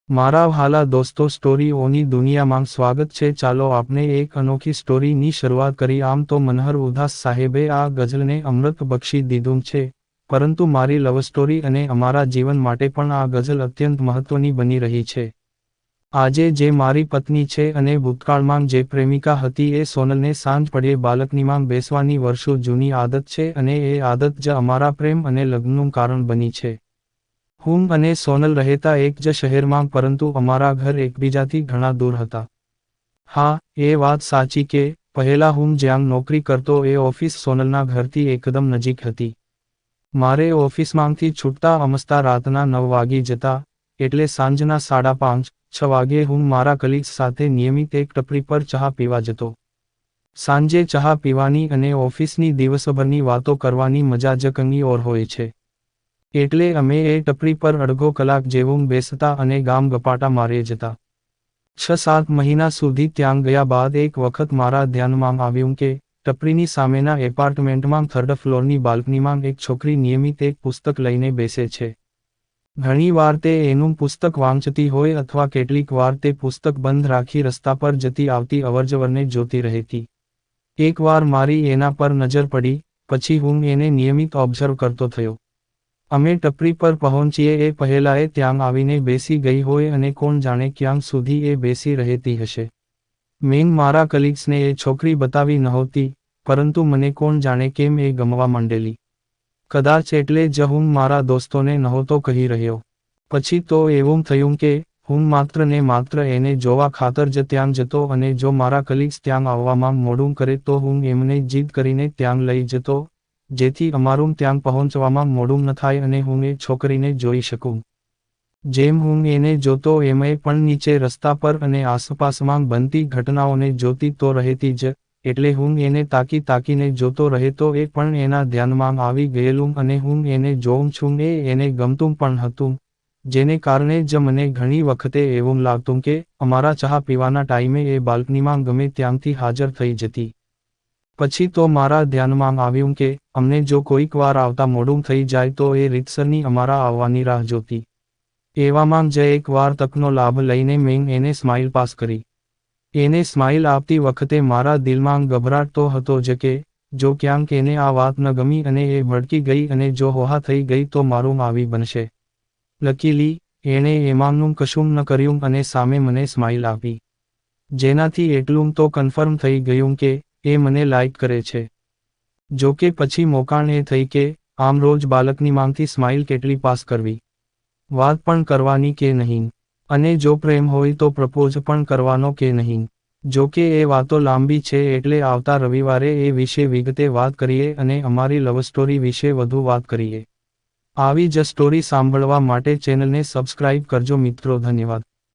મારા વહાલા દોસ્તો, સ્ટોરીઓની દુનિયામાં સ્વાગત છે। ચાલો આપણે એક અનોખી સ્ટોરીની શરૂઆત કરી। આમ તો મનહર ઉદાસ સાહેબે આ ગઝલને અમૃત બક્ષી દીધું છે, પરંતુ મારી લવ સ્ટોરી અને અમારા જીવન માટે પણ આ ગઝલ અત્યંત મહત્વની બની રહી છે। આજે જે મારી પત્ની છે અને ભૂતકાળમાં જે પ્રેમિકા હતી, એ સોનલને સાંજ પડે બાલ્કનીમાં બેસવાની વર્ષો જૂની આદત છે અને એ આદત જ અમારા પ્રેમ અને લગ્નનું કારણ બની છે। હું અને સોનલ રહેતા એક જ શહેરમાં, પરંતુ અમારા ઘર એકબીજાથી ઘણા દૂર હતા। હા, એ વાત સાચી કે પહેલા હું જ્યાં નોકરી કરતો એ ઓફિસ સોનલના ઘરથી એકદમ નજીક હતી। મારે ઓફિસમાંથી છૂટતા અમસ્તા રાતના 9 વાગી જતા, એટલે સાંજના 5:30-6 વાગ્યે હું મારા કલીગ્સ સાથે નિયમિત એક ટપરી પર ચા પીવા જતો। સાંજે ચા પીવાની અને ઓફિસની દિવસભરની વાતો કરવાની મજા જ કંઈ ઓર હોય છે। એટલે અમે એ ટપરી પર અડધો કલાક જેવું બેસતા અને ગામ ગપાટા મારે જતા। 6-7 મહિના સુધી ત્યાં ગયા બાદ એક વખત મારા ધ્યાનમાં આવ્યું કે ટપરીની સામેના એપાર્ટમેન્ટમાં 3rd ફ્લોરની બાલ્કનીમાં એક છોકરી નિયમિત એક પુસ્તક લઈને બેસે છે। ઘણી વાર તે એનું પુસ્તક વાંચતી હોય અથવા કેટલીક વાર તે પુસ્તક બંધ રાખી રસ્તા પર જતી આવતી અવરજવરને જોતી રહેતી। એક વાર મારી એના પર નજર પડી, પછી હું એને નિયમિત ઓબ્ઝર્વ કરતો થયો। અમે ટપરી પર પહોંચીએ એ પહેલાં એ ત્યાં આવીને બેસી ગઈ હોય અને કોણ જાણે ક્યાં સુધી એ બેસી રહેતી હશે। મેં મારા કલીગ્સને એ છોકરી બતાવી નહોતી, પરંતુ મને કોણ જાણે કેમ એ ગમવા માંડેલી। કદાચ એટલે જ હું મારા દોસ્તોને નહોતો કહી રહ્યો। પછી તો એવું થયું કે હું માત્ર ને માત્ર એને જોવા ખાતર જ ત્યાં જતો, અને જો મારા કલીગ્સ ત્યાં આવવામાં મોડું કરે તો હું એમને જીદ કરીને ત્યાં લઈ જતો, જેથી અમારું ત્યાં પહોંચવામાં મોડું ન થાય અને હું એ છોકરીને જોઈ શકું। જેમ હું એને જોતો એમ એ પણ નીચે રસ્તા પર અને આસપાસમાં બનતી ઘટનાઓને જોતી તો રહેતી જ, એટલે હું એને તાકીને જોતો રહેતો। એ પણ એના ધ્યાનમાં આવી ગયેલું અને હું એને જોઉં છું એ એને ગમતું પણ હતું, જેને કારણે જ મને ઘણી વખતે એવું લાગતું કે અમારા ચા પીવાના ટાઈમે એ બાલ્કનીમાં ગમે ત્યાંથી હાજર થઈ જતી। પછી તો મારા ધ્યાનમાં આવ્યું કે અમને જો કોઈક વાર આવતા મોડું થઈ જાય તો એ રીતસરની અમારા આવવાની રાહ જોતી। એવામાં જ એક વાર તકનો લાભ લઈને મેં એને સ્માઇલ પાસ કરી। એને સ્માઇલ આપતી વખતે મારા દિલમાં ગભરાટ તો હતો જ કે જો ક્યાંક એને આ વાત ન ગમી અને એ ભડકી ગઈ અને જો હોહા થઈ ગઈ તો મારું આવી બનશે। લકીલી, એણે એમાંનું કશું ન કર્યું અને સામે મને સ્માઇલ આપી, જેનાથી એટલું તો કન્ફર્મ થઈ ગયું કે એ મને લાઇક કરે છે। જોકે પછી મોકાણ એ થઈ કે આમ રોજ બાલ્કનીમાંથી સ્માઇલ કેટલી પાસ કરવી, વાત પણ કરવાની કે નહીં, અને જો પ્રેમ હોય તો પ્રપોઝ પણ કરવાનો કે નહીં। જોકે એ વાતો લાંબી છે, એટલે આવતા રવિવારે એ વિશે વિગતે વાત કરીએ અને અમારી લવ સ્ટોરી વિશે વધુ વાત કરીએ। આવી જ સ્ટોરી સાંભળવા માટે ચેનલને સબસ્ક્રાઇબ કરજો મિત્રો, ધન્યવાદ।